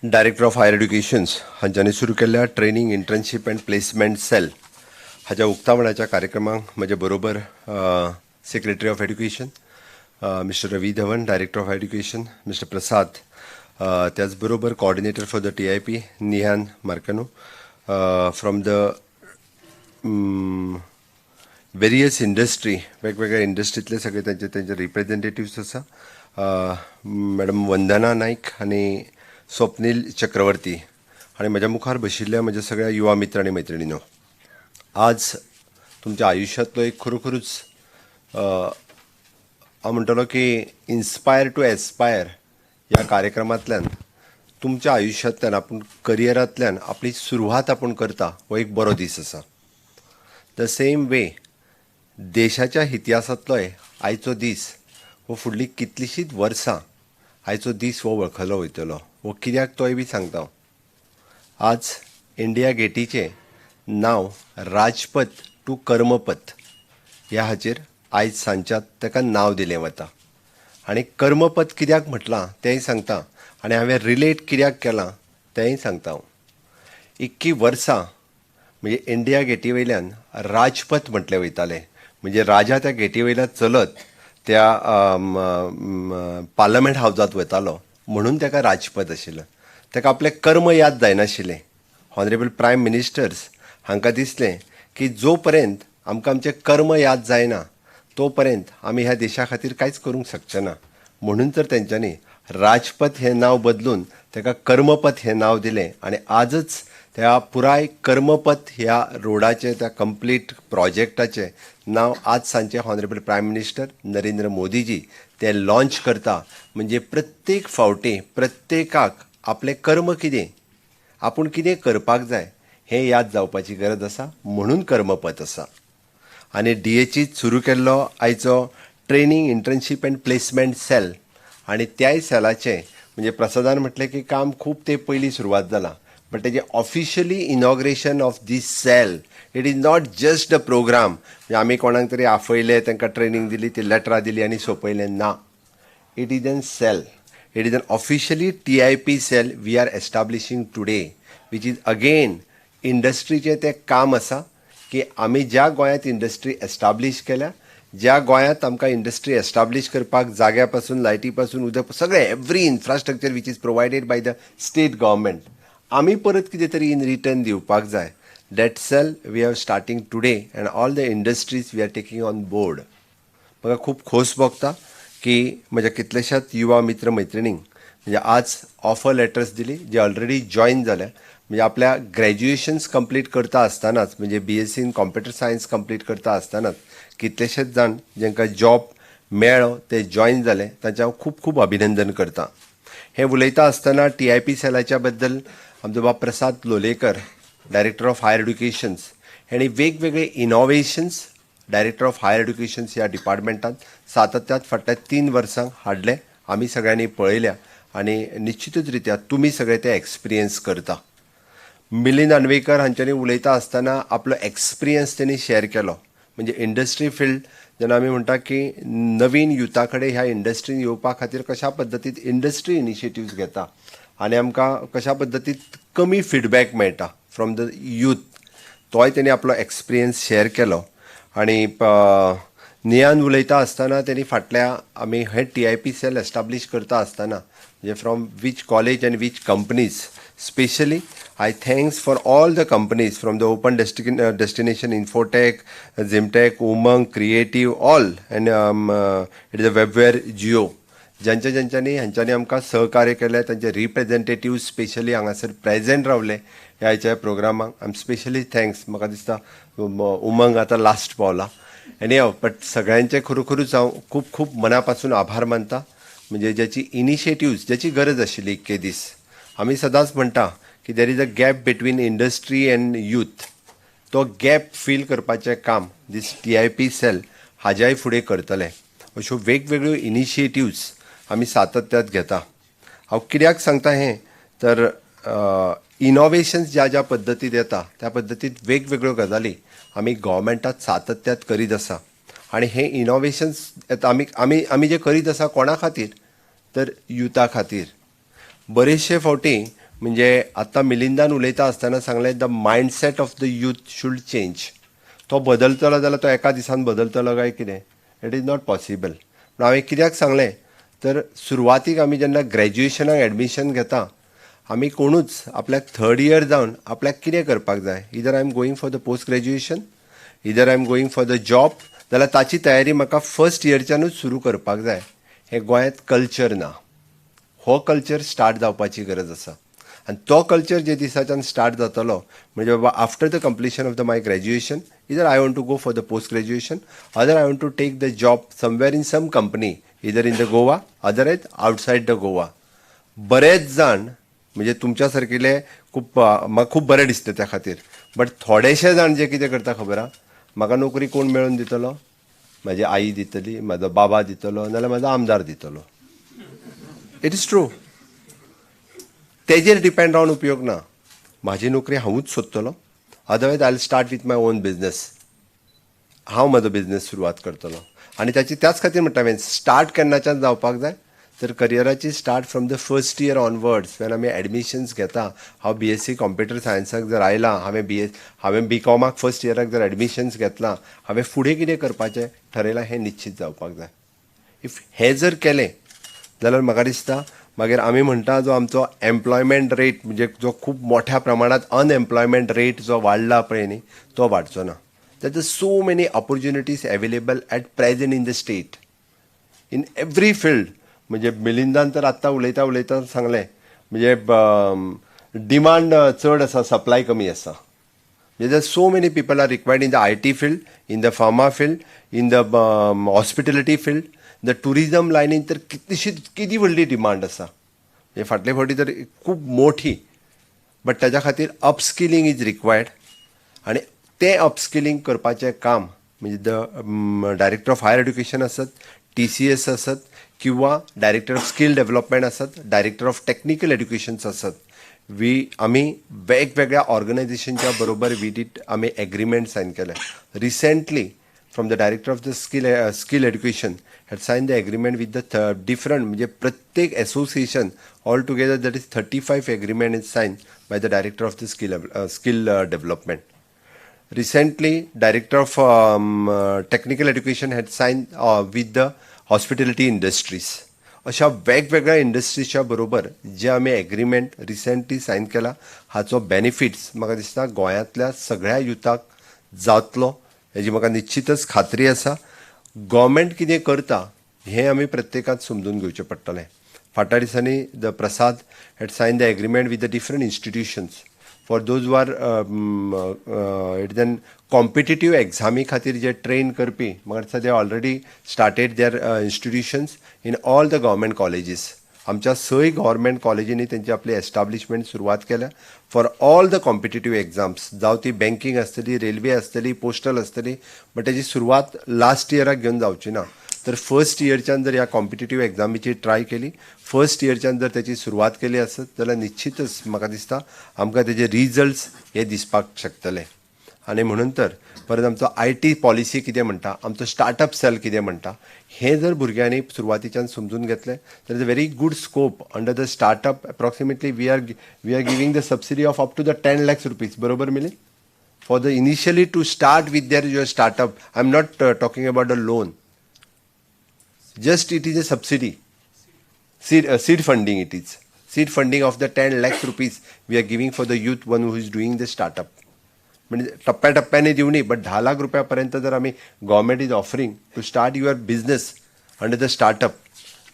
Director of higher educations हांच्यानी सुरू केल्ल्या training internship and placement cell हाच्या उक्तावणाच्या कार्यक्रमाक म्हजे बरोबर secretary of education mister Ravi Dhawan, director of education mister Prasad, त्याच बरोबर coordinator for the TIP Nihan Marcano, from the various industry, वेगवेगळ्या इंडस्ट्रीतले सगळे त्यांचे रिप्रेझेंटेटिव्स आसा. मॅडम वंदना नाईक आनी स्वप्नील चक्रवर्ती आणि म्हज्या मुखार बशिल्ल्या म्हज्या सगळ्या युवा मित्र आणि मैत्रिणींनो, आज तुमच्या आयुष्यातलो एक खरोखरूच हांव म्हणटलो की इन्स्पायर टू एस्पायर ह्या कार्यक्रमांतल्यान तुमच्या आयुश्यांतल्यान आपूण करियरांतल्यान आपली सुरवात आपूण करता हो एक बरो दीस आसा. द सेम वे देशाच्या इतिहासांतलोय आयचो दीस हो फुडलीं कितलींशींच वर्सां आयचो दीस हो वळखलो वयतलो. वो कित्याक तोय बी सांगता. आज इंडिया गेटीचें नांव राजपथ टू कर्मपथ ह्या हाचेर आयज सांच्यात ताका नांव दिलें वता. आनी कर्मपथ कित्याक म्हटलां तेंय सांगता आनी हांवें रिलेट कित्याक केलां तेंय सांगता. इतकी वर्सां म्हणजे इंडिया गेटी वयल्यान राजपथ म्हटलें वयतालें, म्हणजे राजा त्या गेटी वयल्यान चलत त्या पार्लमेंट हावजांत वतालो म्हणून ताका राजपथ आशिल्लो. ताका आपलें कर्म याद जायनाशिल्लें. हॉनरेबल प्रायम मिनिस्टर्स हांकां दिसलें की जो पर्यंत आमकां आमचें कर्म याद जायना तो पर्यंत आमी ह्या देशा खातीर कांयच करूंक शकचे ना. म्हणून तर तेंच्यांनी राजपथ हें नांव बदलून ताका कर्मपथ हें नांव दिलें. आनी आजच त्या पुराय कर्मपथ ह्या रोडाचें, त्या कंप्लीट प्रोजेक्टाचें नांव आज सांचे honourable prime minister Narendra Modiji ते लॉन्च करता. म्हणजे प्रत्येक फावटी प्रत्येकाक आपलें कर्म कितें, आपूण कितें करपाक जाय हें याद जावपाची गरज आसा, म्हणून कर्मपथ आसा. आनी DHEच सुरू केल्लो आयचो training internship and placement cell, आनी त्याय सेलाचें म्हणजे प्रसादान म्हटलें की काम खूब ते पयलीं सुरवात जालां. बट तेजें officially inauguration of this cell, it is not just a programme. म्हणजे आमी कोणाक तरी आफयले, तांकां ट्रेनिंग दिली, ती लेटरां दिली आनी सोंपयलें ना. It is an cell. It is an officially TIP cell we are establishing today, which is again इंडस्ट्रीचें तें काम आसा की आमी ज्या गोंयांत इंडस्ट्री एस्टाब्लीश केल्या, ज्या गोंयांत आमकां इंडस्ट्री एस्टाब्लीश करपाक जाग्या पासून, लायटी पासून, उदक सगळें every infrastructure which is provided by the state government आमी परत कितें तरी इन रिटर्न दिवपाक जाय. That cell we are starting today and all the industries we are taking on board. म्हाका खूब खोस भोगता की म्हज्या कितलेशाच युवा मित्र मैत्रिणींक म्हणजे आज ऑफर लेटर्स दिली, जे ऑलरेडी जॉईन जाल्या. म्हणजे आपल्या ग्रॅज्युएशन्स कंप्लीट करता आसतनाच, म्हणजे BSc in computer science complete करता आसतनाच कितलेशेच जाण जांकां जॉब मेळ्ळो ते जॉईन जाले, तांचें हांव खूब खूब अभिनंदन करतां. हें उलयता आसतना TIP सेलाच्या बद्दल आमचो बाब प्रसाद लोलयेकर, डायरेक्टर ऑफ हायर एड्युकेशन्स, हेणी वेगवेगळे इनोव्हेशन्स डायरेक्टर ऑफ हायर एड्युकेशन्स ह्या डिपार्टमेंटांत सातत्यात फाटल्या 3 वर्सांक हाडले. आमी सगळ्यांनी पळयल्या आनी निश्चितूच रित्या तुमी सगळे ते एक्सपिरियन्स करता. मिलिंद अन्वेकर हांच्यांनी उलयता आसतना आपलो एक्सपिरियन्स तेणी शेअर केलो. म्हणजे इंडस्ट्री फिल्ड जेन्ना आमी म्हणटा की नवीन युथा कडेन ह्या इंडस्ट्रीन येवपा खातीर कशा पद्दतीन इंडस्ट्री इनिशिएटिव्स घेता आनी आमकां कशा पद्दतीन कमी फीडबॅक मेळटा फ्रॉम द यूथ, तोय तेणी आपलो एक्सपिरियन्स शेअर केलो. आनी नियान उलयता आसतना तेणी फाटल्या आमी हे TIP सेल एस्टाब्लीश करता आसतना म्हणजे from which college and which companies, specially I thanks for all the companies from the open destination, infotech, Zimtech, Umang, creative, all and it is a webware, Jio, ज्यांच्यांनी हांच्यांनी आमकां सहकार्य केलें, तांचे रिप्रेझेंटेटिव्ह स्पेशली हांगासर प्रेजेंट रावले ह्या प्रोग्रामाक. I am specially thanks. म्हाका दिसता उमंग आतां लास्ट पावला. एनी हांव बट सगळ्यांचे खरोखरूच हांव खूब खूब मना पासून आभार मानता. म्हणजे ज्याची इनिशिएटिव्स, ज्याची गरज आशिल्ली इतके दीस. आमी सदांच म्हणटा की there is a gap between industry end youth. तो गॅप फील करपाचें काम दीस TIP सेल हाज्याय फुडें करतले. अश्यो वेगवेगळ्यो इनिशिएटिव्स आमी सातत्यात घेता. हांव कित्याक सांगता हें तर इनोव्हेशन्स ज्या पद्दतीन येता त्या पद्दतीन वेगवेगळ्यो गजाली आमी गव्हर्मेंटात सातत्यात करीत आसा. आनी हे इनोव्हेशन्स आमी जे करीत आसा कोणा खातीर तर युथा खातीर. बरेचशे फावटी म्हणजे आत्तां मिलिंदान उलयता आसतना सांगलें the mindset of the youth should change. तो बदलतलो जाल्यार तो एका दिसान बदलतलो काय कितें? It is not possible. हांवें कित्याक सांगलें तर सुरवातीक आमी जेन्ना ग्रॅज्युएशनाक एडमिशन घेता आमी कोणूच आपल्याक थर्ड इयर जावन आपल्याक कितें करपाक जाय, either I am going for the post graduation, either I am going for the job, जाल्यार ताची तयारी म्हाका फर्स्ट इयरच्यानूच सुरू करपाक जाय. हें गोंयांत कल्चर ना. हो कल्चर स्टार्ट जावपाची गरज आसा. आनी तो कल्चर जे दिसाच्यान स्टार्ट जातलो म्हणजे बाबा after the completion of the my graduation either I want to go for the post graduation, other I want to take the job somewhere in some company either in the Goa otherwise outside the Goa. बरेच जाण म्हणजे तुमच्या सारकिले म्हाका खूब बरें दिसता त्या खातीर, बट थोडेशे जाण जे कितें करता खबर आहा, म्हाका नोकरी कोण मेळून दितलो? म्हाजी आई दितली, म्हाजो बाबा दितलो, नाल्यार म्हाजो आमदार दितलो. It is true. तेजेर डिपेंड रावन उपयोग ना. म्हाजी नोकरी हांवूच सोदतलो, otherwise I will start with my own business. हांव म्हजो बिझनेस सुरवात करतलो. आनी त्याच खातीर म्हणटा हांवें स्टार्ट केन्नाच्यान जावपाक जाय तर करियराची start from the first year onwards. When आमी एडमिशन्स घेता, हांव BSc कॉम्प्युटर सायन्साक जर आयलां, हांवें BCOMाक फर्स्ट इयराक जर एडमिशन्स घेतलां, हांवें फुडें कितें करपाचें ठरयलां हें निश्चित जावपाक जाय. इफ हें जर केलें जाल्यार म्हाका दिसता मागीर आमी म्हणटा जो आमचो एम्प्लॉयमेंट रेट म्हणजे जो खूब मोठ्या प्रमाणात अनएम्प्लॉयमेंट रेट जो वाडला पळय न्ही, तो वाडचो ना. There are so many opportunities available at present in the state in every field. म्हणजे मिलिंदान तर आत्तां उलयता सांगलें म्हणजे डिमांड चड आसा, सप्लाय कमी आसा. There are so many people are required in the IT field, in the pharma field, in the hospitality field, the tourism लायनीन तर किती व्हडली डिमांड आसा. हे फाटले फावटी तर खूब मोठी, बट ताच्या खातीर अपस्किलिंग इज रिक्वायर्ड. आनी तें अपस्किलिंग करपाचें काम म्हणजे the director of higher education आसत, TCS आसत, किंवा डायरेक्टर ऑफ स्किल डेव्हलपमेंट आसत, डायरेक्टर ऑफ टेक्निकल एड्युकेशन्स आसत. आमी वेगवेगळ्या ऑर्गनायझेशनच्या बरोबर आमी एग्रीमेंट सायन केले. Recently from the director of the skill education had sign the agreement with the different म्हणजे प्रत्येक association all together that is 35 agreement is sign by the director of the skill development. Recently, Director of Technical Education had signed with the hospitality industries. अशा वेगवेगळ्या इंडस्ट्रीजच्या बरोबर जे आमी agreement recently Sion केला हाचो बेनिफिट्स म्हाका दिसता गोंयांतल्या सगळ्या युथाक जातलो हेजी म्हाका निश्चितच खात्री आसा. गव्हर्मेंट कितें करता हें आमी प्रत्येकान समजून घेवचें पडटलें. फाटल्या दिसांनी the Prasad had sign the agreement with the different institutions for those who are it then competitive एग्जामी खातीर जे ट्रेन करपी म्हाका दिसता they already started their institutions in all the government colleges. आमच्या सय गव्हर्मेंट कॉलेजींनी तेंची आपली एस्टाब्लिशमेंट सुरवात केल्या for all the competitive exams. जावं ती बँकींग आसतली, रेल्वे आसतली, पोस्टल आसतली, बट तेजी सुरवात लास्ट इयराक घेवन जावची ना. तर फर्स्ट इयरच्यान जर ह्या कॉम्पिटिटीव एग्जामीची ट्राय केली, फर्स्ट इयरच्यान जर त्याची सुरवात केली आसत जाल्यार निश्चितच म्हाका दिसता आमकां तेजे रिजल्ट्स हे दिसपाक शकतले. आनी म्हणून तर परत आमचो IT पॉलिसी कितें म्हणटा, आमचो स्टार्टअप सेल कितें म्हणटा, हें जर भुरग्यांनी सुरवातीच्यान समजून घेतलें तर is a very good scope under the startup. Approximately we are giving the subsidy of up to the 10 lakhs rupees. बरोबर मिली? For the initially to start with their your startup. I am not talking about a loan. Just it is a subsidy, seed funding it is. Seed funding of the 10 lakhs rupees we are giving for the youth one who is doing the startup. म्हणजे टप्प्याटप्प्याने दिवनी, but 10 lakh रुपयापर्यंत जर आमी government is offering to start your business under the startup,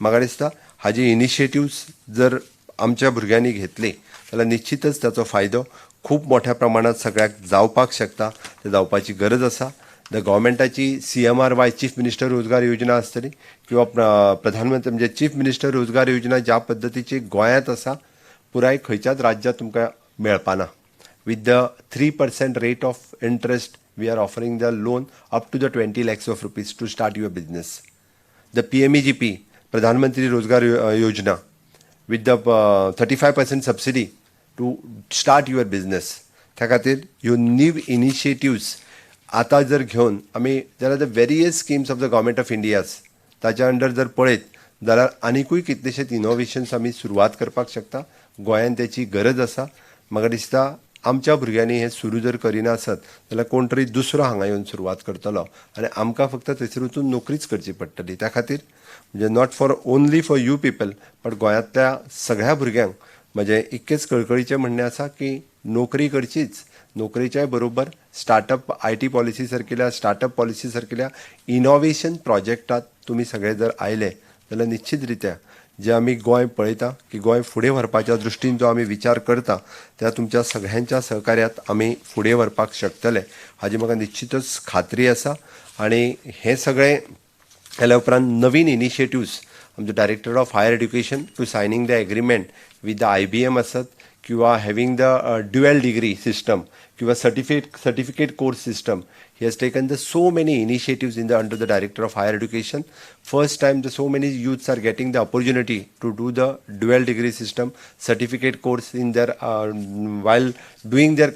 म्हाका दिसता हाजे initiatives जर आमच्या भुरग्यांनी घेतले जाल्यार निश्चितच ताचो फायदो खूब मोठ्या प्रमाणात सगळ्याक जावपाक शकता. ते जावपाची गरज आसा. द गव्हर्मेंटाची CMRY चीफ मिनिस्टर रोजगार योजना आसतली किंवा प्रधानमंत्री म्हणजे चीफ मिनिस्टर रोजगार योजना ज्या पद्दतीची गोंयांत आसा पुराय खंयच्याच राज्यांत तुमकां मेळपाना. With the 3% rate of interest we are offering the loan up to the 20 lakhs of rupees to start your business. The PMEGP Pradhan Mantri Rozgar Yojana with the 35% subsidy to start your business. त्या खातीर ह्यो न्यू इनिशिएटिव्स आतां जर घेवन आमी जाल्यार the various schemes of the government of India's ताच्या under जर पळयत जाल्यार आनिकूय कितलेशेच इनोव्हेशन्स आमी सुरवात करपाक शकता गोंयांत त्याची गरज आसा. म्हाका दिसता आमच्या भुरग्यांनी हें सुरू जर करिना आसत जाल्यार कोण तरी दुसरो हांगा येवन सुरवात करतलो आनी आमकां फक्त थंयसर वचून नोकरीच करची पडटली. त्या खातीर म्हणजे not for only for you people but गोंयांतल्या सगळ्या भुरग्यांक म्हजें इतकेंच कळकळीचें म्हणणें आसा की नोकरी करचीच. नोकरीच्या बरोबर स्टार्टअप IT पॉलिसी सारकिल्या स्टार्टअप पॉलिसी सारकिल्या इनोव्हेशन प्रोजेक्टात तुमी सगळे जर आयले जाल्यार निश्चित रित्या जे आमी गोंय पळयता की गोंय फुडें व्हरपाच्या दृश्टीन जो आमी विचार करता त्या तुमच्या सगळ्यांच्या सहकार्यात आमी फुडें व्हरपाक शकतले हाजी म्हाका निश्चितच खात्री आसा. आनी हे सगळें केल्या उपरांत नवीन इनिशिएटिव्स आमचे director of higher education to signing the agreement with the IBM आसत किंवा having the dual degree system किंवा certificate course system. He has taken the so many initiatives under the director of higher education. First time so many youths are getting the opportunity to do the dual degree system certificate course in their while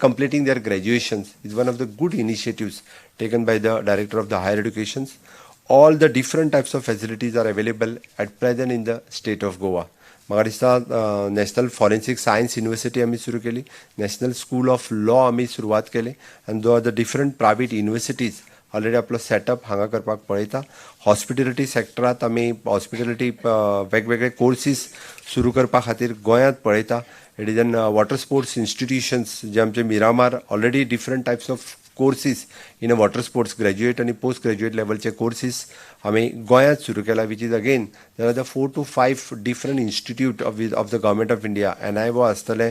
completing their graduations. Is one of the good initiatives taken by the director of the higher education. All the different types of facilities are available at present in the state of Goa. म्हाका दिसता national forensic science university आमी सुरू केली, national school of law आमी सुरवात केली आनी two the different private universities already आपलो सेटअप हांगा करपाक पळयता. हॉस्पिटॅलिटी सेक्टरांत आमी हॉस्पिटॅलिटी वेगवेगळे कोर्सीस सुरू करपा खातीर गोंयांत पळयता. It is N water sports institutions जे आमचे Miramar already different types of courses in water sports graduate आणि पोस्ट ग्रॅज्युएट लेवलचे कोर्सीस आमी गोंयांत सुरू केला which is again there are the 4 to 5 different institute of the government of India. NIVO आसतले,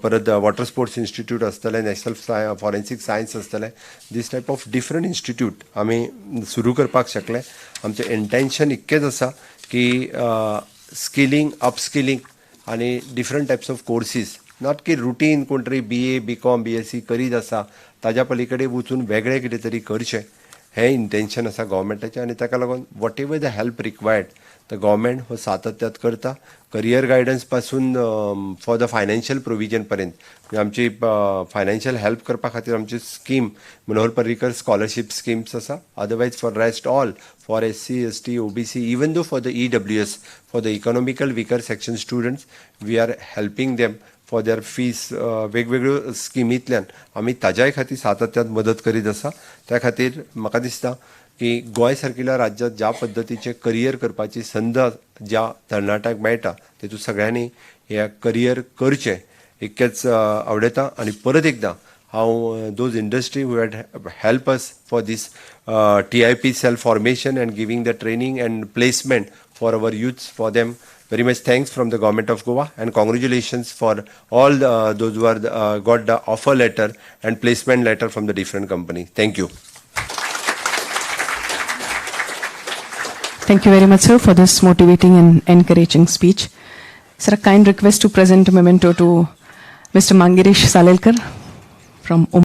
परत वॉटर स्पोर्ट्स इन्स्टिट्यूट आसतले, नॅशनल फॉरेन्सीक सायन्स आसतले. दिस टायप ऑफ डिफरंट इन्स्टिट्यूट आमी सुरू करपाक शकले. आमचें इंटेंशन इतकेंच आसा की स्किलिंग अपस्किलिंग आनी different types of courses not की रुटीन कोण तरी BA BCom BSc करीत आसा ताज्या पलीकडे वचून वेगळें कितें तरी करचें हें इंटेंशन आसा गव्हर्मेंटाचें. आनी ताका लागून whatever the help required the government हो सातत्यात करता. करियर गायडन्स पासून फॉर द फायनान्शियल प्रोविजन पर्यंत आमची फायनान्शियल हेल्प करपा खातीर आमची scheme Manohar Parrikar scholarship schemes आसा. Otherwise for rest all for SC ST OBC even though for the EWS for the economical weaker section students we are helping them for their fees वेगवेगळ्यो स्किमींतल्यान आमी ताज्याय खातीर सातत्यात मदत करीत आसा. त्या खातीर म्हाका दिसता की गोंय सारकिल्या राज्यांत ज्या पद्दतीचे करियर करपाची संद ज्या तरणाट्यांक मेळटा तेतूंत सगळ्यांनी हे करियर करचें इतकेंच आवडटा. आनी परत एकदां हांव those industry who had help us for this TIP self formation and giving the training and placement for our youths for them very much thanks from the government of Goa and congratulations for all those who are got the offer letter and placement letter from the different company. Thank you. Thank you very much, sir, for this motivating and encouraging speech. Sir, a kind request to present a memento to Mr. Mangirish Salelkar from